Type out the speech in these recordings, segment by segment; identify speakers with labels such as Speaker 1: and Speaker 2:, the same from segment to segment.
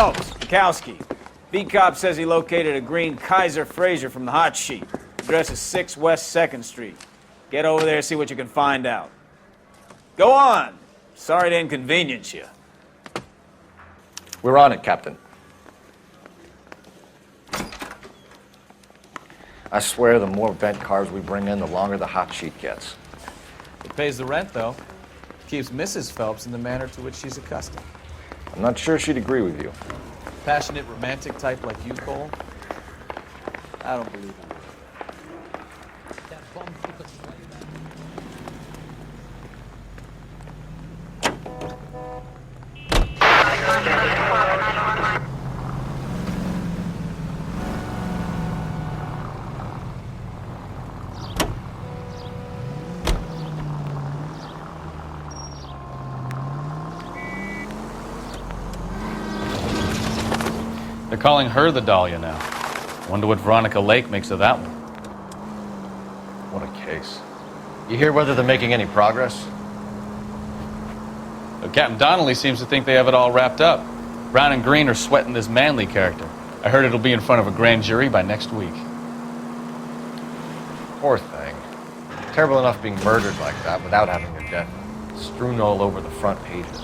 Speaker 1: Phelps, Kowski. B-Cop says he located a green Kaiser Fraser from the hot sheet. Address is 6 West 2nd Street. Get over there, see what you can find out. Go on. Sorry to inconvenience you.
Speaker 2: We're on it, Captain. I swear the more vent cars we bring in, the longer the hot sheet gets.
Speaker 1: It pays the rent, though. Keeps Mrs. Phelps in the manner to which she's accustomed.
Speaker 2: I'm not sure she'd agree with you.
Speaker 1: Passionate, romantic type like you, Cole? I don't believe it.
Speaker 3: They're calling her the Dahlia now. Wonder what Veronica Lake makes of that one.
Speaker 2: What a case. You hear whether they're making any progress?
Speaker 3: Captain Donnelly seems to think they have it all wrapped up. Brown and Green are sweating this Manley character. I heard it'll be in front of a grand jury by next week.
Speaker 2: Poor thing. Terrible enough being murdered like that without having her death strewn all over the front pages.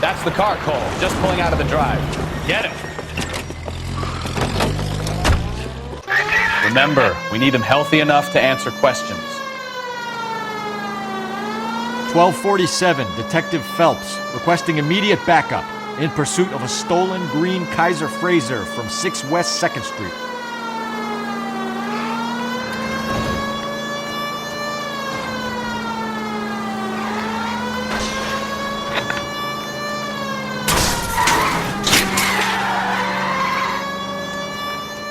Speaker 3: That's the car, Cole. Just pulling out of the drive. Get it. Remember, we need him healthy enough to answer questions.
Speaker 4: 1247, Detective Phelps, requesting immediate backup in pursuit of a stolen green Kaiser Fraser from 6 West 2nd Street.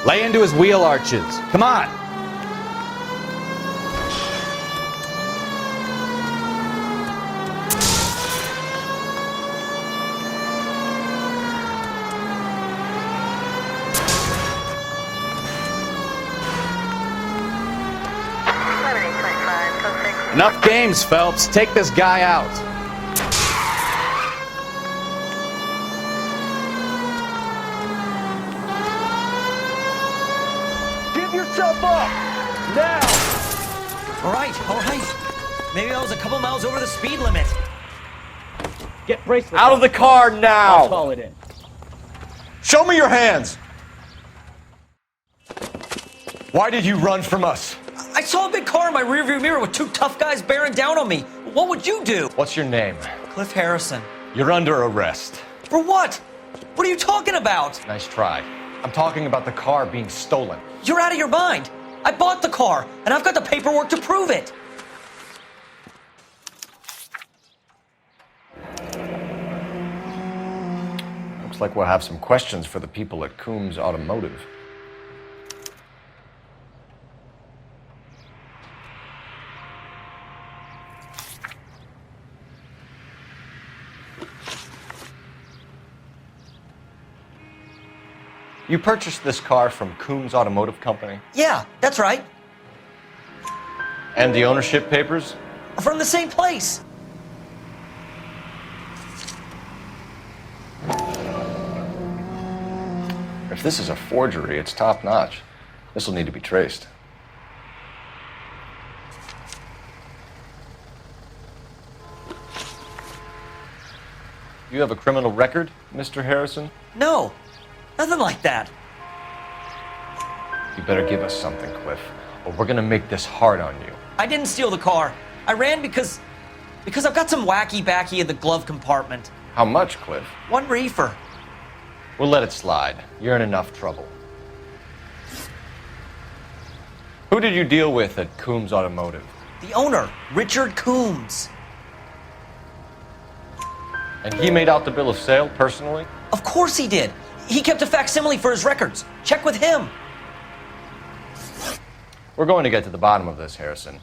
Speaker 3: Lay into his wheel arches. Come on. Enough games, Phelps. Take this guy out.
Speaker 2: Yourself up! Now!
Speaker 5: All right. Maybe I was a couple miles over the speed limit.
Speaker 1: Get bracelet.
Speaker 2: Out of the car now!
Speaker 1: I'll call it in.
Speaker 2: Show me your hands! Why did you run from us?
Speaker 5: I saw a big car in my rearview mirror with 2 tough guys bearing down on me. What would you do?
Speaker 2: What's your name?
Speaker 5: Cliff Harrison.
Speaker 2: You're under arrest.
Speaker 5: For what? What are you talking about?
Speaker 2: Nice try. I'm talking about the car being stolen.
Speaker 5: You're out of your mind. I bought the car, and I've got the paperwork to prove it.
Speaker 2: Looks like we'll have some questions for the people at Coombs Automotive. You purchased this car from Coombs Automotive Company?
Speaker 5: Yeah, that's right.
Speaker 2: And the ownership papers?
Speaker 5: From the same place.
Speaker 2: If this is a forgery, it's top-notch. This will need to be traced. You have a criminal record, Mr. Harrison?
Speaker 5: No, nothing like that.
Speaker 2: You better give us something, Cliff, or we're gonna make this hard on you.
Speaker 5: I didn't steal the car. I ran because I've got some wacky backy in the glove compartment.
Speaker 2: How much, Cliff?
Speaker 5: 1 reefer.
Speaker 2: We'll let it slide. You're in enough trouble. Who did you deal with at Coombs Automotive?
Speaker 5: The owner, Richard Coombs.
Speaker 2: And he made out the bill of sale personally?
Speaker 5: Of course he did. He kept a facsimile for his records. Check with him.
Speaker 2: We're going to get to the bottom of this, Harrison.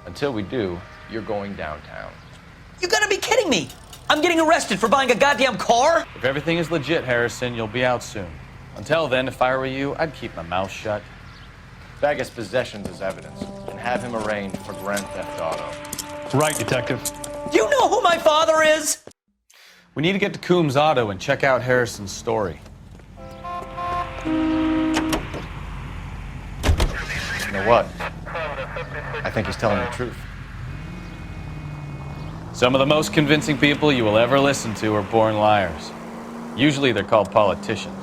Speaker 2: Until we do, you're going downtown.
Speaker 5: You gotta be kidding me. I'm getting arrested for buying a goddamn car?
Speaker 3: If everything is legit, Harrison, you'll be out soon. Until then, if I were you, I'd keep my mouth shut.
Speaker 2: Bag his possessions as evidence and have him arraigned for grand theft auto.
Speaker 6: Right, Detective.
Speaker 5: You know who my father is?
Speaker 3: We need to get to Coombs Auto and check out Harrison's story.
Speaker 2: You know what? I think he's telling the truth.
Speaker 3: Some of the most convincing people you will ever listen to are born liars. Usually they're called politicians.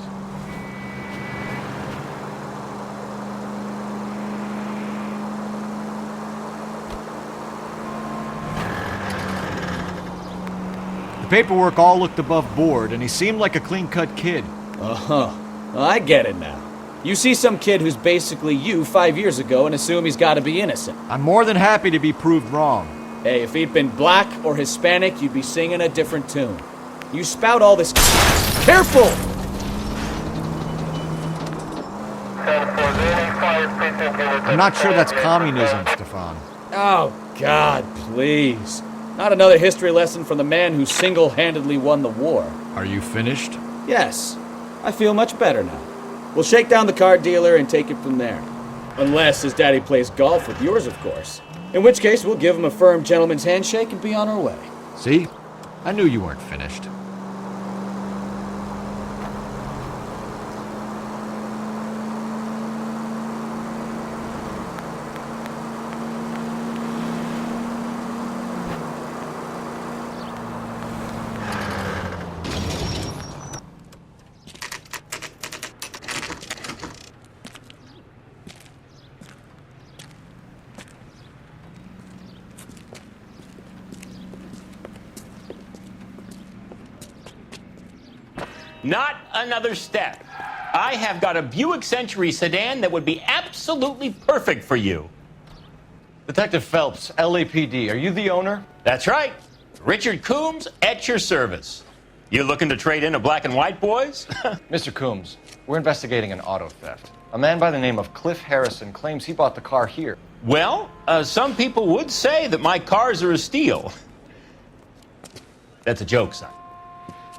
Speaker 4: The paperwork all looked above board, and he seemed like a clean-cut kid.
Speaker 1: Uh-huh. Well, I get it now. You see some kid who's basically you 5 years ago and assume he's got to be innocent.
Speaker 4: I'm more than happy to be proved wrong.
Speaker 1: Hey, if he'd been black or Hispanic, you'd be singing a different tune. You spout all this... Careful!
Speaker 4: I'm not sure that's communism, Stefan.
Speaker 1: Oh, God, please. Not another history lesson from the man who single-handedly won the war.
Speaker 4: Are you finished?
Speaker 1: Yes, I feel much better now. We'll shake down the car dealer and take it from there. Unless his daddy plays golf with yours, of course. In which case, we'll give him a firm gentleman's handshake and be on our way.
Speaker 4: See? I knew you weren't finished.
Speaker 7: Not another step. I have got a Buick Century sedan that would be absolutely perfect for you.
Speaker 2: Detective Phelps, LAPD, are you the owner?
Speaker 7: That's right. Richard Coombs at your service. You looking to trade in a black and white, boys?
Speaker 2: Mr. Coombs, we're investigating an auto theft. A man by the name of Cliff Harrison claims he bought the car here.
Speaker 7: Well, some people would say that my cars are a steal. That's a joke, son.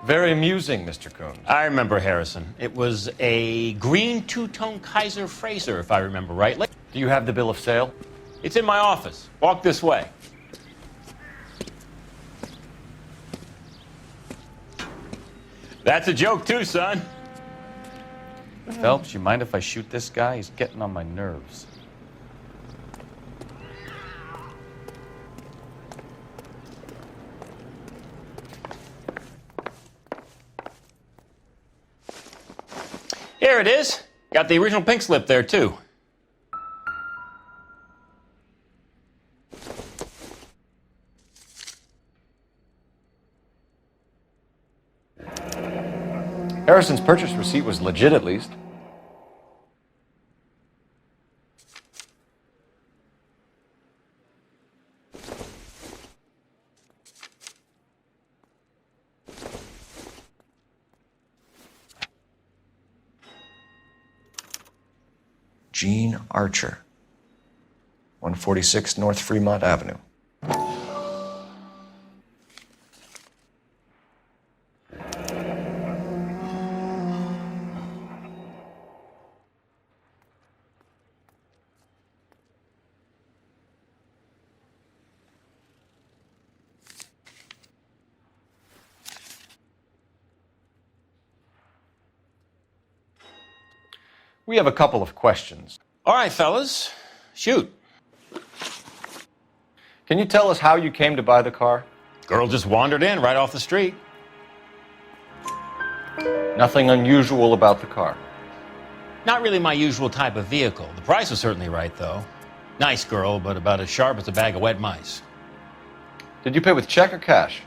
Speaker 2: Very amusing, Mr. Coombs.
Speaker 7: I remember Harrison. It was a green two-tone Kaiser Frazer, if I remember rightly.
Speaker 2: Do you have the bill of sale?
Speaker 7: It's in my office. Walk this way. That's a joke too, son.
Speaker 3: Phelps, you mind if I shoot this guy? He's getting on my nerves.
Speaker 7: Here it is. Got the original pink slip there, too.
Speaker 2: Harrison's purchase receipt was legit, at least.
Speaker 8: Gene Archer, 146 North Fremont Avenue.
Speaker 2: We have a couple of questions.
Speaker 7: All right, fellas. Shoot.
Speaker 2: Can you tell us how you came to buy the car?
Speaker 7: Girl just wandered in right off the street.
Speaker 2: Nothing unusual about the car.
Speaker 7: Not really my usual type of vehicle. The price was certainly right, though. Nice girl, but about as sharp as a bag of wet mice.
Speaker 2: Did you pay with check or cash?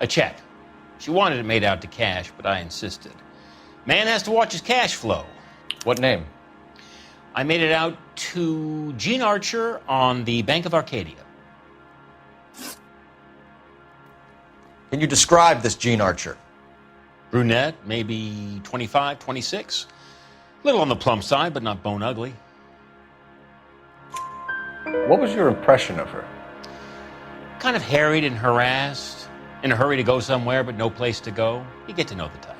Speaker 7: A check. She wanted it made out to cash, but I insisted. Man has to watch his cash flow.
Speaker 2: What name?
Speaker 7: I made it out to Gene Archer on the Bank of Arcadia.
Speaker 8: Can you describe this Gene Archer?
Speaker 7: Brunette, maybe 25, 26. Little on the plump side, but not bone ugly.
Speaker 2: What was your impression of her?
Speaker 7: Kind of harried and harassed, in a hurry to go somewhere, but no place to go. You get to know the type.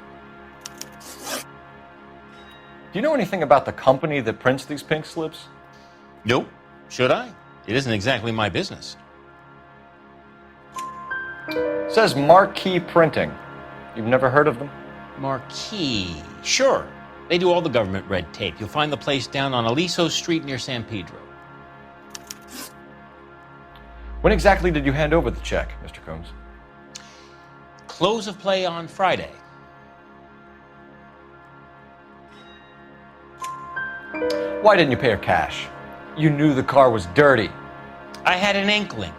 Speaker 2: Do you know anything about the company that prints these pink slips?
Speaker 7: Nope. Should I? It isn't exactly my business.
Speaker 2: It says Marquee Printing. You've never heard of them?
Speaker 7: Marquee. Sure. They do all the government red tape. You'll find the place down on Aliso Street near San Pedro.
Speaker 2: When exactly did you hand over the check, Mr. Combs?
Speaker 7: Close of play on Friday.
Speaker 2: Why didn't you pay her cash? You knew the car was dirty.
Speaker 7: I had an inkling.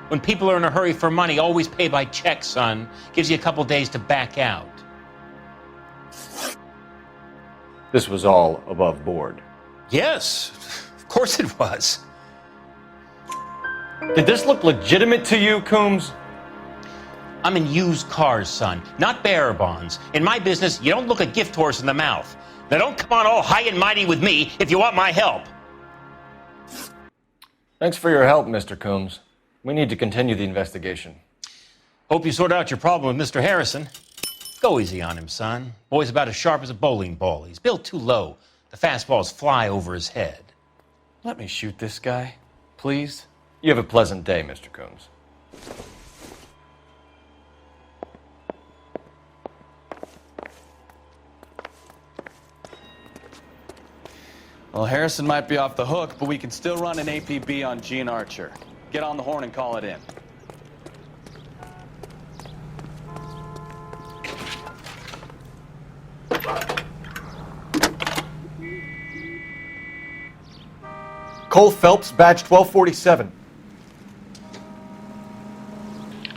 Speaker 7: When people are in a hurry for money, always pay by check, son. Gives you a couple days to back out.
Speaker 2: This was all above board.
Speaker 7: Yes, of course it was.
Speaker 2: Did this look legitimate to you, Coombs?
Speaker 7: I'm in used cars, son, not bearer bonds. In my business, you don't look a gift horse in the mouth. Now don't come on all high and mighty with me if you want my help.
Speaker 2: Thanks for your help, Mr. Coombs. We need to continue the investigation.
Speaker 7: Hope you sort out your problem with Mr. Harrison. Go easy on him, son. Boy's about as sharp as a bowling ball. He's built too low. The fastballs fly over his head.
Speaker 2: Let me shoot this guy, please. You have a pleasant day, Mr. Coombs.
Speaker 3: Well, Harrison might be off the hook, but we can still run an APB on Gene Archer. Get on the horn and call it in.
Speaker 4: Cole Phelps, badge 1247.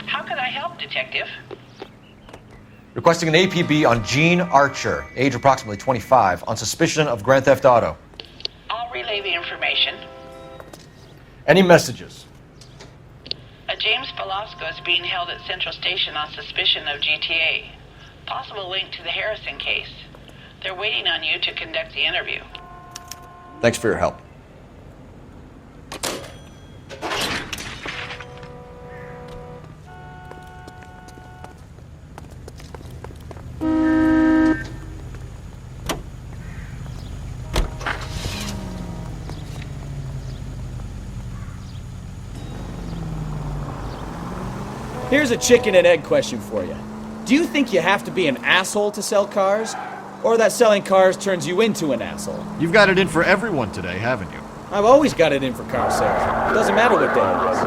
Speaker 6: How can I help, Detective?
Speaker 4: Requesting an APB on Gene Archer, age approximately 25, on suspicion of Grand Theft Auto.
Speaker 6: I'll relay the information.
Speaker 4: Any messages?
Speaker 6: A James Velasco is being held at Central Station on suspicion of GTA. Possible link to the Harrison case. They're waiting on you to conduct the interview.
Speaker 4: Thanks for your help.
Speaker 1: Here's a chicken and egg question for you. Do you think you have to be an asshole to sell cars? Or that selling cars turns you into an asshole?
Speaker 4: You've got it in for everyone today, haven't you?
Speaker 1: I've always got it in for car sales. It doesn't matter what day it is.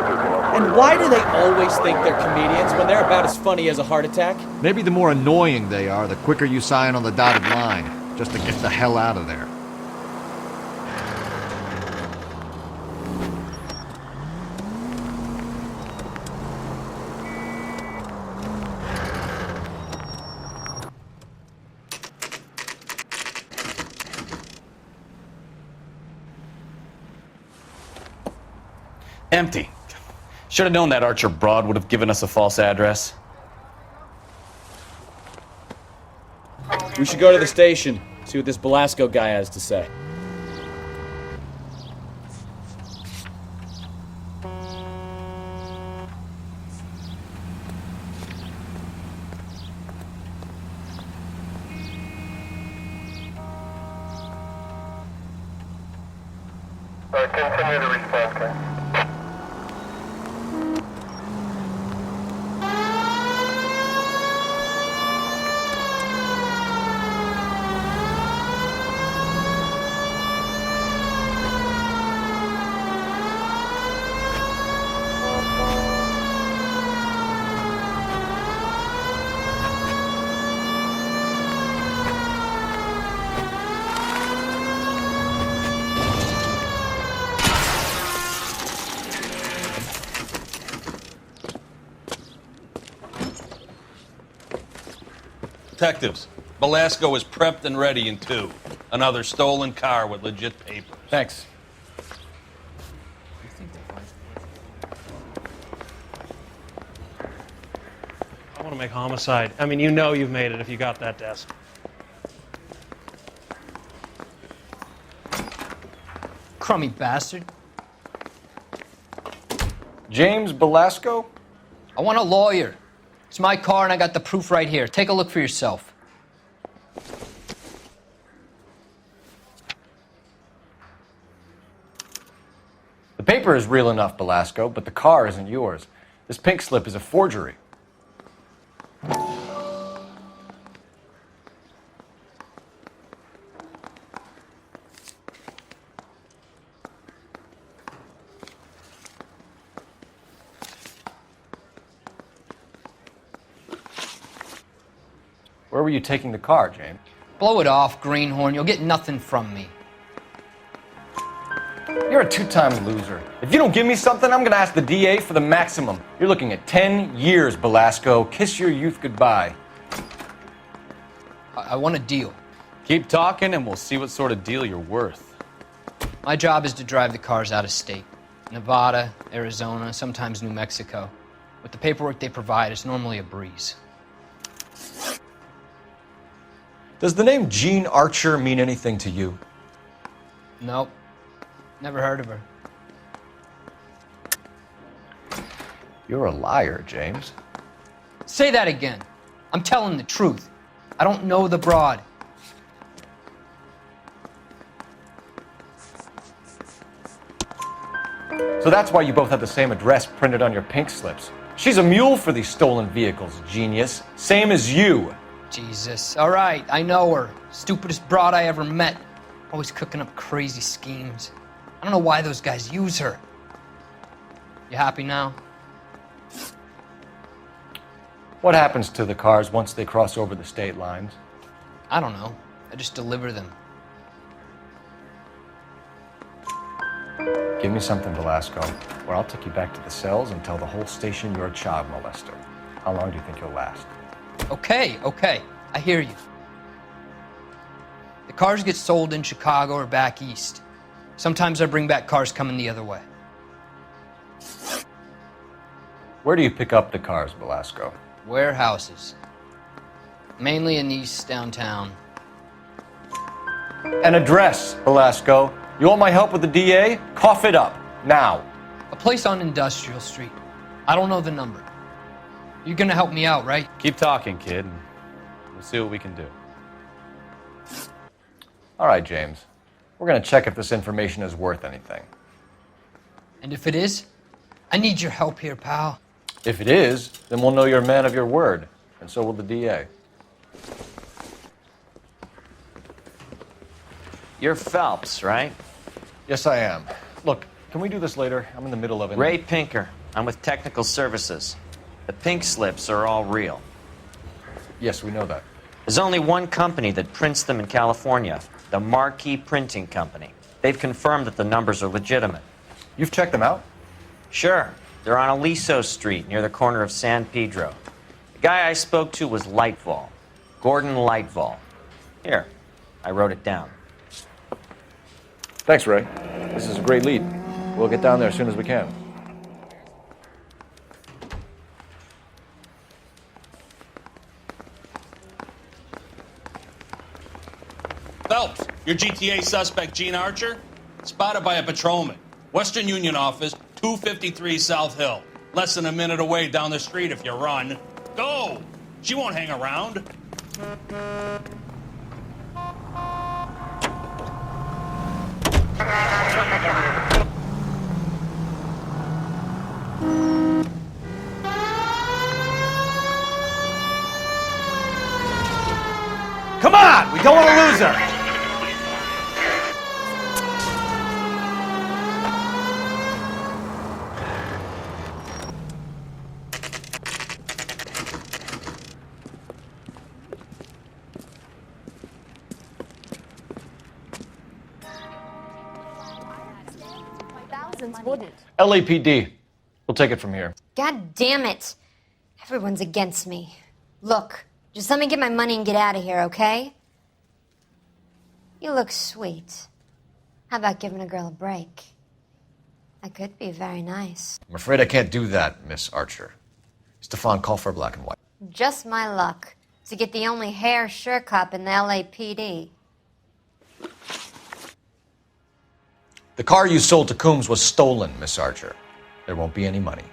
Speaker 1: And why do they always think they're comedians when they're about as funny as a heart attack?
Speaker 4: Maybe the more annoying they are, the quicker you sign on the dotted line, just to get the hell out of there.
Speaker 3: Empty. Should have known that Archer broad would have given us a false address.
Speaker 1: We should go to the station, see what this Velasco guy has to say.
Speaker 9: Continue to respond, okay?
Speaker 10: Detectives, Velasco is prepped and ready in 2. Another stolen car with legit papers.
Speaker 2: Thanks.
Speaker 3: I
Speaker 11: want to make homicide. I mean, you know you've made it if you got that desk.
Speaker 5: Crummy bastard.
Speaker 2: James Belasco?
Speaker 5: I want a lawyer. It's my car and I got the proof right here. Take a look for yourself.
Speaker 2: The paper is real enough, Belasco, but the car isn't yours. This pink slip is a forgery. Where were you taking the car, James?
Speaker 5: Blow it off, greenhorn. You'll get nothing from me.
Speaker 2: You're a two-time loser. If you don't give me something, I'm gonna ask the DA for the maximum. You're looking at 10 years, Belasco. Kiss your youth goodbye.
Speaker 5: I want a deal.
Speaker 3: Keep talking and we'll see what sort of deal you're worth.
Speaker 5: My job is to drive the cars out of state. Nevada, Arizona, sometimes New Mexico. With the paperwork they provide, it's normally a breeze.
Speaker 2: Does the name Jean Archer mean anything to you?
Speaker 5: Nope. Never heard of her.
Speaker 2: You're a liar, James.
Speaker 5: Say that again. I'm telling the truth. I don't know the broad.
Speaker 2: So that's why you both have the same address printed on your pink slips. She's a mule for these stolen vehicles, genius. Same as you.
Speaker 5: Jesus. All right, I know her. Stupidest broad I ever met. Always cooking up crazy schemes. I don't know why those guys use her. You happy now?
Speaker 2: What happens to the cars once they cross over the state lines?
Speaker 5: I don't know. I just deliver them.
Speaker 2: Give me something, Velasco, or I'll take you back to the cells and tell the whole station you're a child molester. How long do you think you'll last?
Speaker 5: Okay. I hear you. The cars get sold in Chicago or back east. Sometimes I bring back cars coming the other way.
Speaker 2: Where do you pick up the cars, Velasco?
Speaker 5: Warehouses. Mainly in East downtown.
Speaker 2: An address, Velasco. You want my help with the DA? Cough it up, now.
Speaker 5: A place on Industrial Street. I don't know the number. You're gonna help me out, right?
Speaker 3: Keep talking, kid, and we'll see what we can do.
Speaker 2: All right, James. We're gonna check if this information is worth anything.
Speaker 5: And if it is, I need your help here, pal.
Speaker 2: If it is, then we'll know you're a man of your word, and so will the DA.
Speaker 12: You're Phelps, right?
Speaker 2: Yes, I am. Look, can we do this later? I'm in the middle of it.
Speaker 12: Ray Pinker. I'm with Technical Services. The pink slips are all real.
Speaker 2: Yes, we know that.
Speaker 12: There's only one company that prints them in California, the Marquee Printing Company. They've confirmed that the numbers are legitimate.
Speaker 2: You've checked them out?
Speaker 12: Sure. They're on Aliso Street, near the corner of San Pedro. The guy I spoke to was Lightval. Gordon Lightval. Here, I wrote it down.
Speaker 2: Thanks, Ray. This is a great lead. We'll get down there as soon as we can.
Speaker 10: Phelps, your GTA suspect, Jean Archer, spotted by a patrolman. Western Union office, 253 South Hill. Less than a minute away down the street if you run. Go! She won't hang around.
Speaker 1: Come on! We don't want to lose her!
Speaker 13: Wouldn't.
Speaker 2: LAPD. We'll take it from here.
Speaker 13: God damn it. Everyone's against me. Look, just let me get my money and get out of here, okay? You look sweet. How about giving a girl a break? That could be very nice.
Speaker 2: I'm afraid I can't do that, Miss Archer. Stefan, call for black and white.
Speaker 13: Just my luck to get the only hair sure cup in the LAPD.
Speaker 8: The car you sold to Coombs was stolen, Miss Archer. There won't be any money.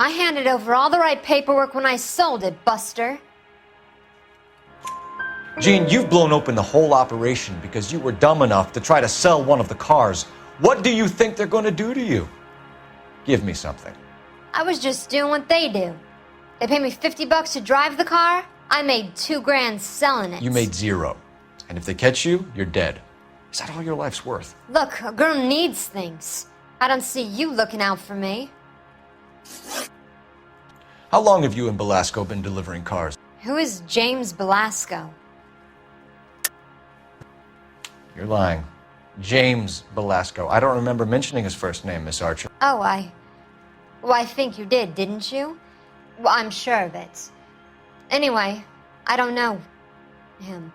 Speaker 13: I handed over all the right paperwork when I sold it, Buster.
Speaker 8: Jean, you've blown open the whole operation because you were dumb enough to try to sell one of the cars. What do you think they're going to do to you? Give me something.
Speaker 13: I was just doing what they do. They paid me $50 to drive the car. I made $2,000 selling it.
Speaker 8: You made zero. And if they catch you, you're dead. Is that all your life's worth?
Speaker 13: Look, a girl needs things. I don't see you looking out for me.
Speaker 8: How long have you and Belasco been delivering cars?
Speaker 13: Who is James Belasco?
Speaker 8: You're lying. James Belasco. I don't remember mentioning his first name, Miss Archer.
Speaker 13: Oh, Well, I think you did, didn't you? Well, I'm sure of it. Anyway, I don't know him.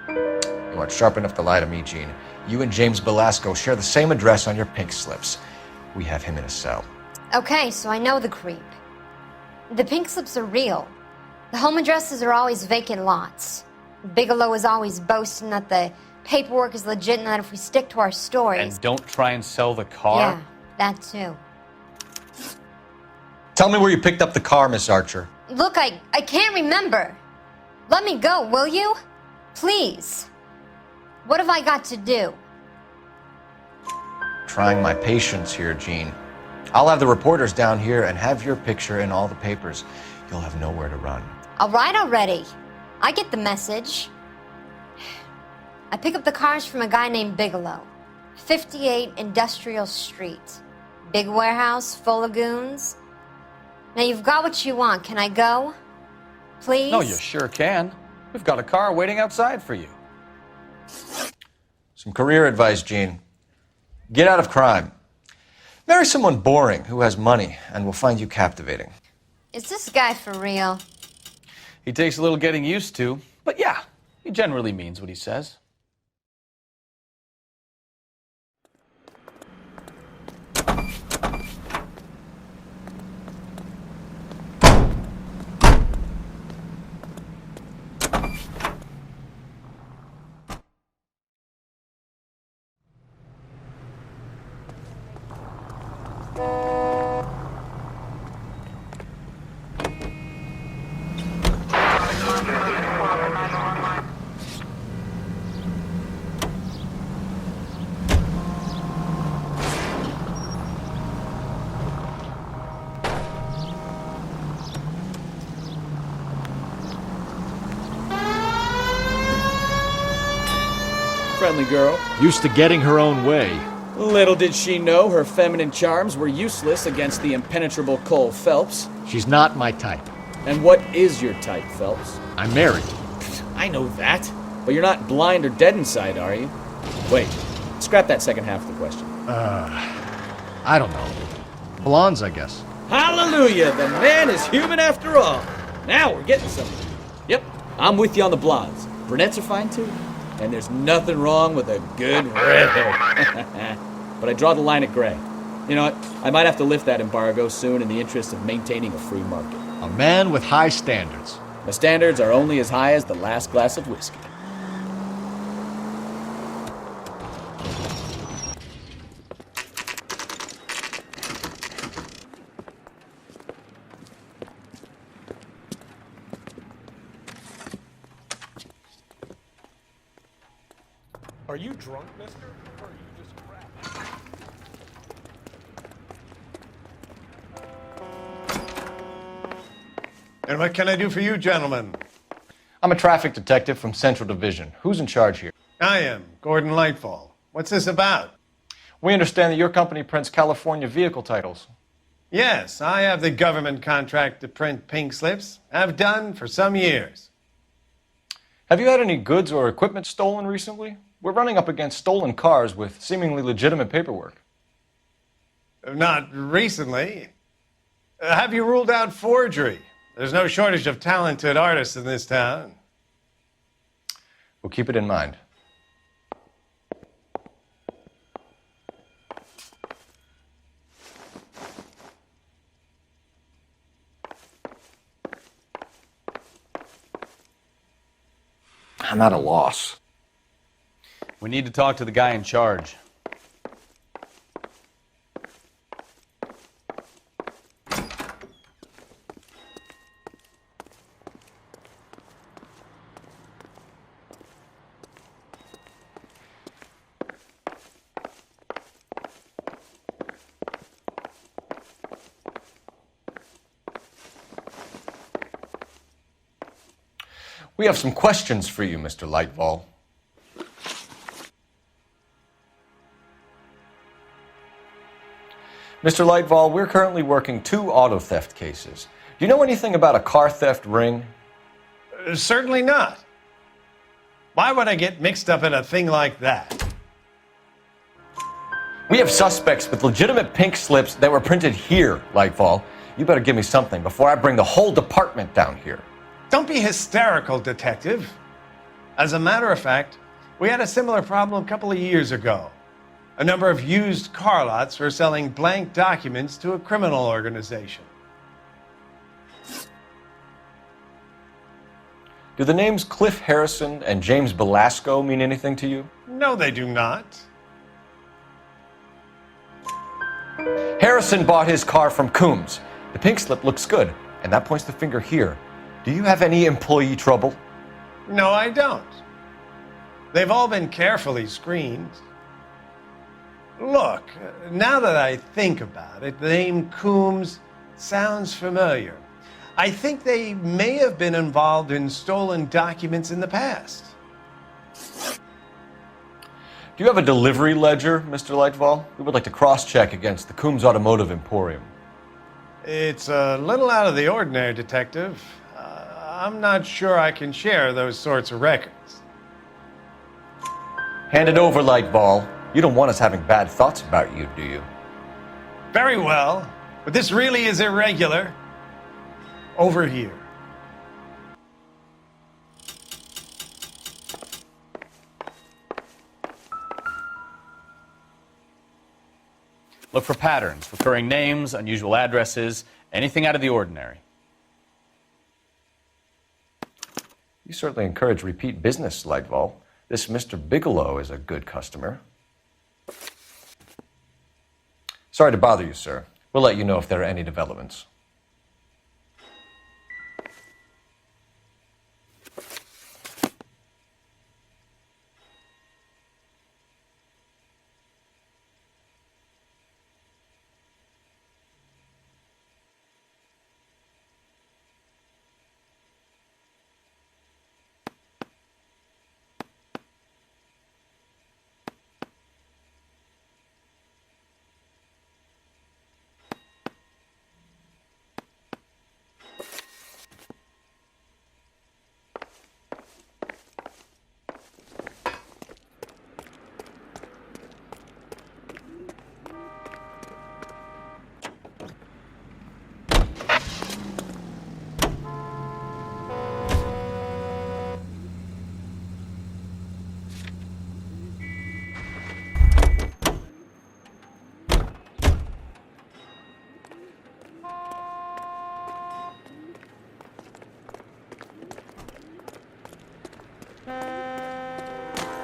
Speaker 8: You aren't sharp enough to lie to me, Jean. You and James Belasco share the same address on your pink slips. We have him in a cell.
Speaker 13: Okay, so I know the creep. The pink slips are real. The home addresses are always vacant lots. Bigelow is always boasting that the paperwork is legit and that if we stick to our stories...
Speaker 3: And don't try and sell the car?
Speaker 13: Yeah, that too.
Speaker 8: Tell me where you picked up the car, Miss Archer.
Speaker 13: Look, I can't remember. Let me go, will you? Please. What have I got to do?
Speaker 8: Trying my patience here, Jean. I'll have the reporters down here and have your picture in all the papers. You'll have nowhere to run.
Speaker 13: All right already. I get the message. I pick up the cars from a guy named Bigelow. 58 Industrial Street. Big warehouse, full of goons. Now you've got what you want. Can I go? Please?
Speaker 3: No, you sure can. We've got a car waiting outside for you.
Speaker 8: Some career advice, Jean. Get out of crime. Marry someone boring who has money and will find you captivating.
Speaker 13: Is this guy for real?
Speaker 3: He takes a little getting used to, but yeah, he generally means what he says.
Speaker 1: Friendly girl.
Speaker 4: Used to getting her own way.
Speaker 1: Little did she know her feminine charms were useless against the impenetrable Cole Phelps.
Speaker 4: She's not my type.
Speaker 1: And what is your type, Phelps?
Speaker 4: I'm married.
Speaker 1: I know that. But you're not blind or dead inside, are you? Wait, scrap that second half of the question.
Speaker 4: I don't know. Blondes, I guess.
Speaker 1: Hallelujah! The man is human after all. Now we're getting somewhere. Yep, I'm with you on the blondes. Brunettes are fine too. And there's nothing wrong with a good redhead. But I draw the line at gray. You know what? I might have to lift that embargo soon in the interest of maintaining a free market.
Speaker 4: A man with high standards.
Speaker 1: My standards are only as high as the last glass of whiskey.
Speaker 11: Are you drunk, mister? Or are you just crap?
Speaker 14: And what can I do for you, gentlemen?
Speaker 2: I'm a traffic detective from Central Division. Who's in charge here?
Speaker 14: I am, Gordon Lightfall. What's this about?
Speaker 2: We understand that your company prints California vehicle titles.
Speaker 14: Yes, I have the government contract to print pink slips. I've done for some years.
Speaker 2: Have you had any goods or equipment stolen recently? We're running up against stolen cars with seemingly legitimate paperwork.
Speaker 14: Not recently. Have you ruled out forgery? There's no shortage of talented artists in this town.
Speaker 2: We'll keep it in mind. I'm at a loss.
Speaker 3: We need to talk to the guy in charge.
Speaker 2: We have some questions for you, Mr. Lightfall. Mr. Lightfall, we're currently working 2 auto theft cases. Do you know anything about a car theft ring?
Speaker 14: Certainly not. Why would I get mixed up in a thing like that?
Speaker 2: We have suspects with legitimate pink slips that were printed here, Lightfall. You better give me something before I bring the whole department down here.
Speaker 14: Don't be hysterical, Detective. As a matter of fact, we had a similar problem a couple of years ago. A number of used car lots were selling blank documents to a criminal organization.
Speaker 2: Do the names Cliff Harrison and James Belasco mean anything to you?
Speaker 14: No, they do not.
Speaker 2: Harrison bought his car from Coombs. The pink slip looks good, and that points the finger here. Do you have any employee trouble?
Speaker 14: No, I don't. They've all been carefully screened. Look, now that I think about it, the name Coombs sounds familiar. I think they may have been involved in stolen documents in the past.
Speaker 2: Do you have a delivery ledger, Mr. Lightfall? We would like to cross-check against the Coombs Automotive Emporium.
Speaker 14: It's a little out of the ordinary, Detective. I'm not sure I can share those sorts of records.
Speaker 2: Hand it over, Lightfall. You don't want us having bad thoughts about you, do you?
Speaker 14: Very well, but this really is irregular. Over here.
Speaker 3: Look for patterns, recurring names, unusual addresses, anything out of the ordinary.
Speaker 2: You certainly encourage repeat business, Lightfall. This Mr. Bigelow is a good customer. Sorry to bother you, sir. We'll let you know if there are any developments.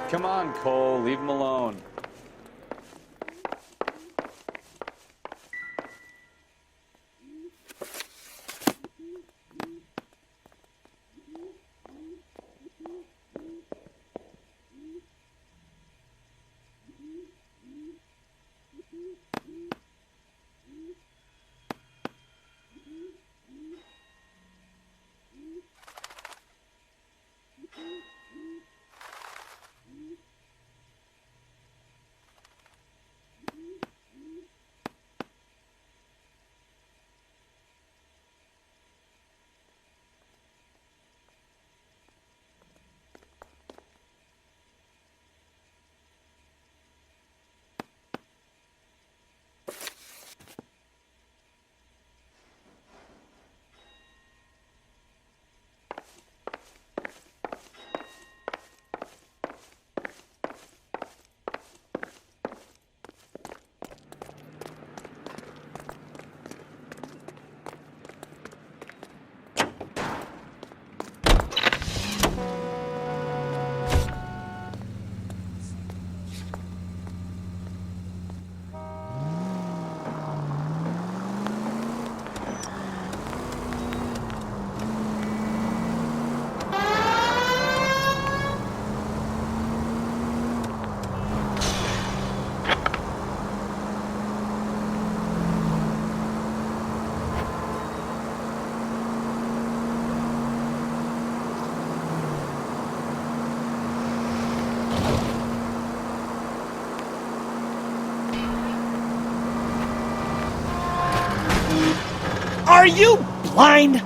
Speaker 3: Come on, Cole, leave him alone.
Speaker 15: Are you blind?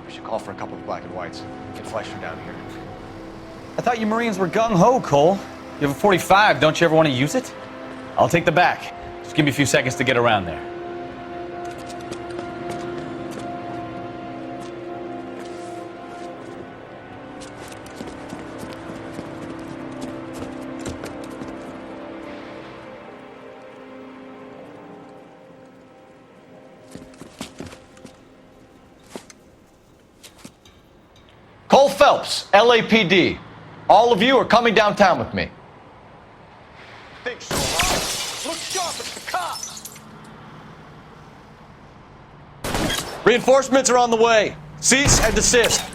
Speaker 2: We should call for a couple of black and whites. Get Fleischer down here.
Speaker 3: I thought you Marines were gung-ho, Cole. You have a 45, don't you ever want to use it? I'll take the back. Just give me a few seconds to get around there.
Speaker 2: Cole Phelps, LAPD. All of you are coming downtown with me.
Speaker 14: Think so, huh? Look sharp, it's the cops!
Speaker 2: Reinforcements are on the way. Cease and desist.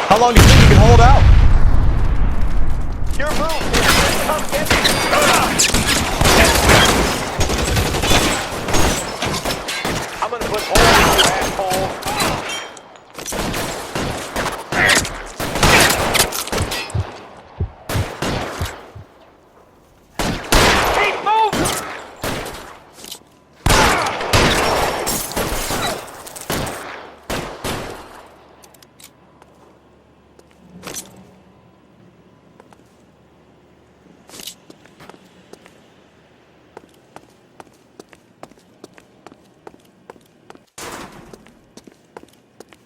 Speaker 2: How long do you think you can hold out?
Speaker 14: Your move! Come get me! I'm gonna put holes in you, asshole! Keep moving!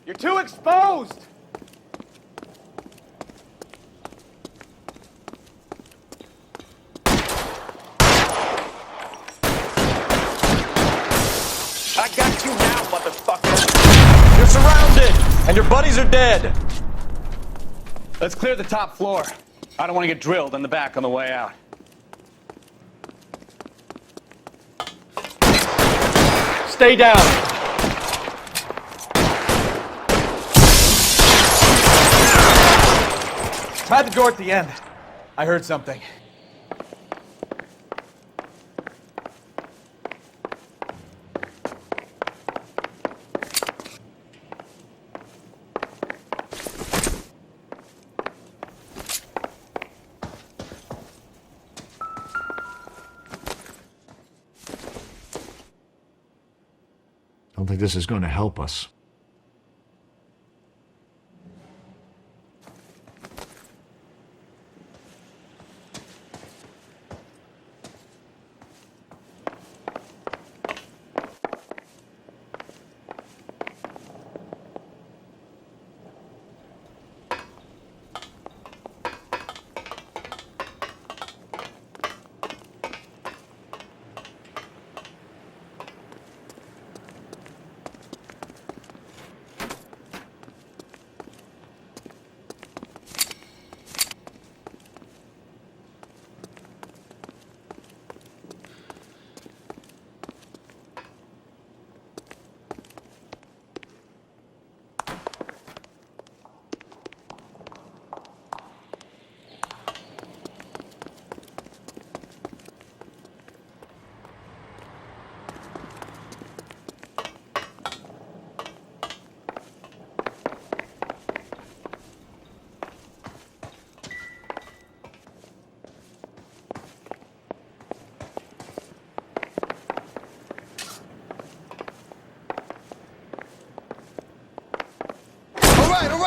Speaker 14: You're too exposed! I got you now, motherfucker!
Speaker 2: You're surrounded, and your buddies are dead.
Speaker 3: Let's clear the top floor. I don't want to get drilled in the back on the way out.
Speaker 2: Stay down.
Speaker 15: Try the door at the end. I heard something.
Speaker 4: I don't think this is going to help us.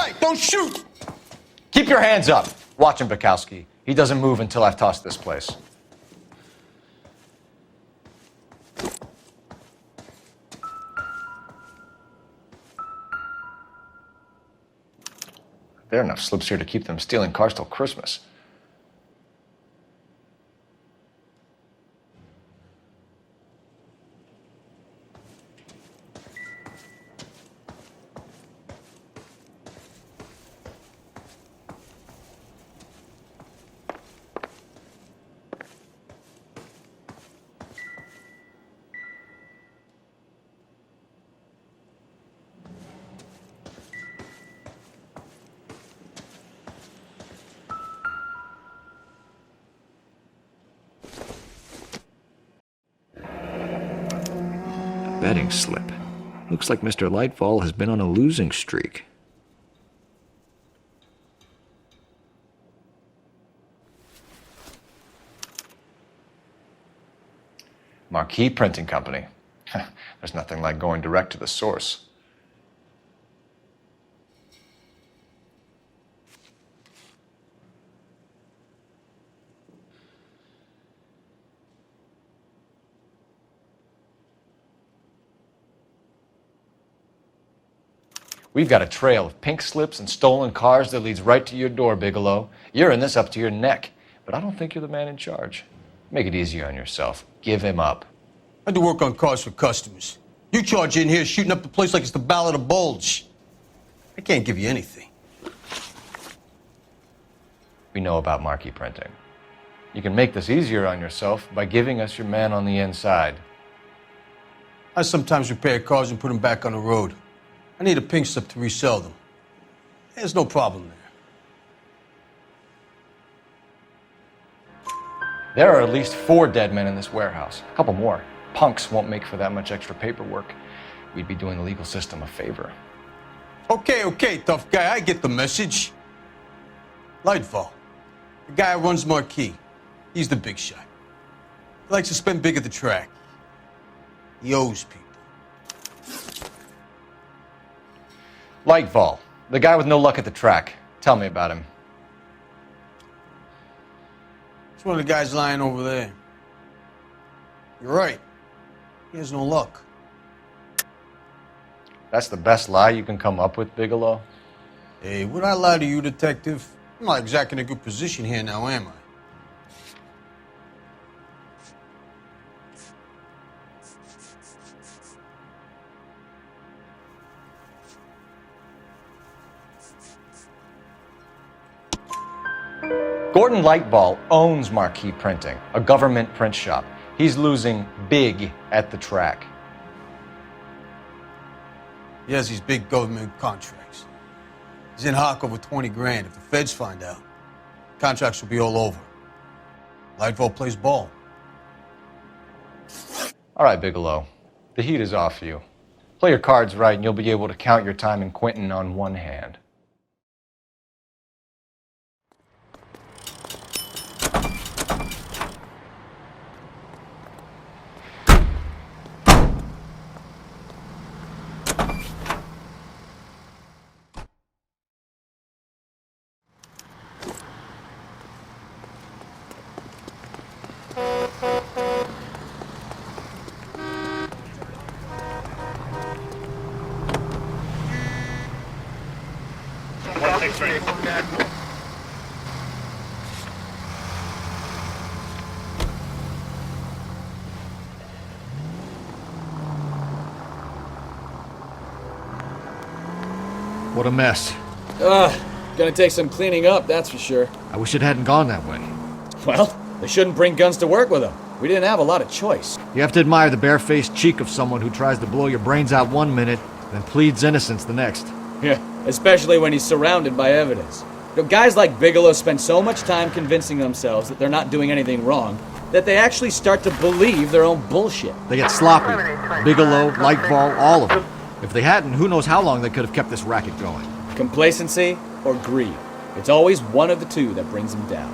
Speaker 10: right, don't shoot!
Speaker 2: Keep your hands up. Watch him, Bukowski. He doesn't move until I've tossed this place. There are enough slips here to keep them stealing cars till Christmas. Betting slip. Looks like Mr. Lightfall has been on a losing streak. Marquee Printing Company. There's nothing like going direct to the source. We've got a trail of pink slips and stolen cars that leads right to your door, Bigelow. You're in this up to your neck, but I don't think you're the man in charge. Make it easier on yourself. Give him up.
Speaker 10: I do work on cars for customers. You charge in here shooting up the place like it's the Ballad of Bulge. I can't give you anything.
Speaker 2: We know about marquee printing. You can make this easier on yourself by giving us your man on the inside.
Speaker 10: I sometimes repair cars and put them back on the road. I need a pink slip to resell them. There's no problem there.
Speaker 2: There are at least 4 dead men in this warehouse. A couple more. Punks won't make for that much extra paperwork. We'd be doing the legal system a favor.
Speaker 10: Okay, tough guy, I get the message. Lightfall, the guy who runs Marquee. He's the big shot. He likes to spend big at the track. He owes people.
Speaker 2: Lightfall, the guy with no luck at the track. Tell me about him.
Speaker 10: It's one of the guys lying over there. You're right. He has no luck.
Speaker 2: That's the best lie you can come up with, Bigelow?
Speaker 10: Hey, would I lie to you, detective? I'm not exactly in a good position here now, am I?
Speaker 2: Gordon Lightfall owns Marquee Printing, a government print shop. He's losing big at the track.
Speaker 10: He has these big government contracts. He's in hock over 20 grand. If the feds find out, contracts will be all over. Lightfall plays ball.
Speaker 2: All right, Bigelow. The heat is off you. Play your cards right and you'll be able to count your time in Quentin on one hand.
Speaker 4: What a mess.
Speaker 15: Gonna take some cleaning up, that's for sure.
Speaker 4: I wish it hadn't gone that way.
Speaker 15: Well, they shouldn't bring guns to work with them. We didn't have a lot of choice.
Speaker 4: You have to admire the barefaced cheek of someone who tries to blow your brains out one minute, then pleads innocence the next.
Speaker 15: Yeah, especially when he's surrounded by evidence. You know, guys like Bigelow spend so much time convincing themselves that they're not doing anything wrong that they actually start to believe their own bullshit.
Speaker 4: They get sloppy. Bigelow, Lightfall, all of them. If they hadn't, who knows how long they could have kept this racket going.
Speaker 15: Complacency or greed. It's always one of the two that brings them down.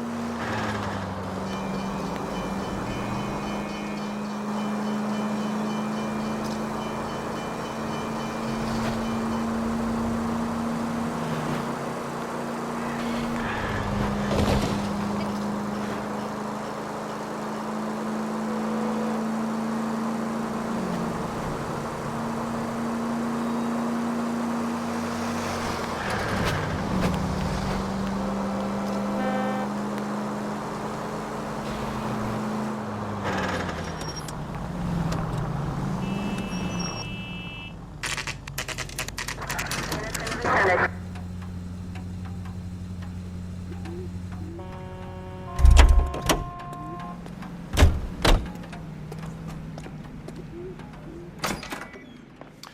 Speaker 9: minutes.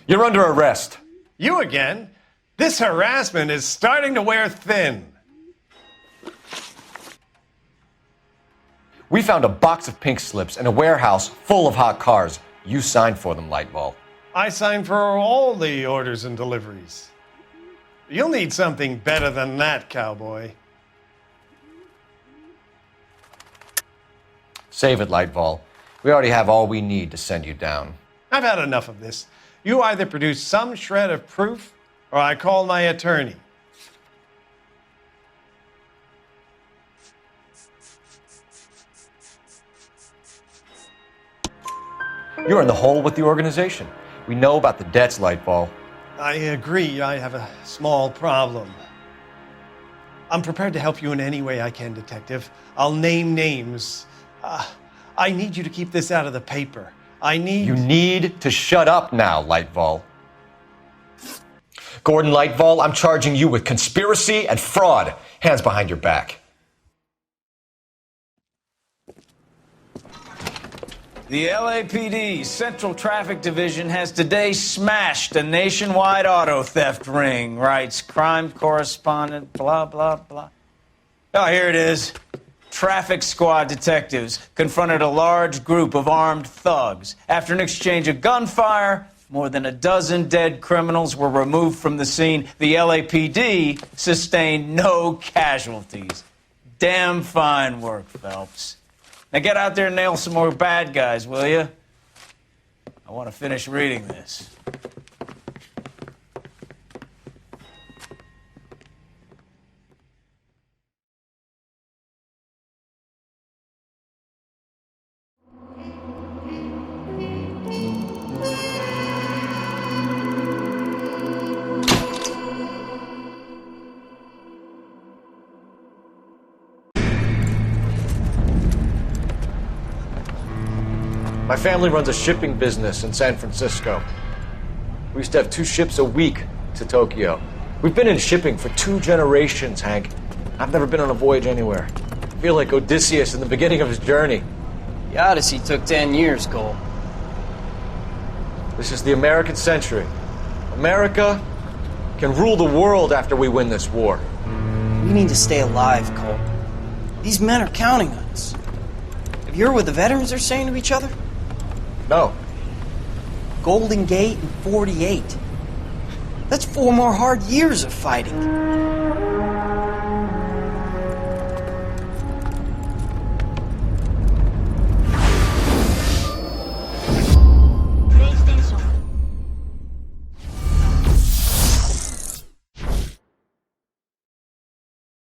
Speaker 8: You're under arrest.
Speaker 14: You again? This harassment is starting to wear thin.
Speaker 8: We found a box of pink slips in a warehouse full of hot cars. You signed for them, Lightball.
Speaker 14: I signed for all the orders and deliveries. You'll need something better than that, cowboy.
Speaker 8: Save it, Lightball. We already have all we need to send you down.
Speaker 14: I've had enough of this. You either produce some shred of proof, or I call my attorney.
Speaker 8: You're in the hole with the organization. We know about the debts, Lightball.
Speaker 14: I agree, I have a small problem. I'm prepared to help you in any way I can, Detective. I'll name names. I need you to keep this out of the paper. You
Speaker 8: need to shut up now, Lightball. Gordon Lightball, I'm charging you with conspiracy and fraud. Hands behind your back.
Speaker 1: The LAPD Central Traffic Division has today smashed a nationwide auto theft ring, writes crime correspondent, blah, blah, blah. Oh, here it is. Traffic squad detectives confronted a large group of armed thugs. After an exchange of gunfire, more than a dozen dead criminals were removed from the scene. The LAPD sustained no casualties. Damn fine work, Phelps. Now get out there and nail some more bad guys, will you? I want to finish reading this.
Speaker 8: My family runs a shipping business in San Francisco. We used to have 2 ships a week to Tokyo. We've been in shipping for 2 generations, Hank. I've never been on a voyage anywhere. I feel like Odysseus in the beginning of his journey.
Speaker 16: The Odyssey took 10 years, Cole.
Speaker 8: This is the American century. America can rule the world after we win this war.
Speaker 16: We need to stay alive, Cole. These men are counting on us. Have you heard what the veterans are saying to each other?
Speaker 8: No.
Speaker 16: Golden Gate and 48. That's 4 more hard years of fighting.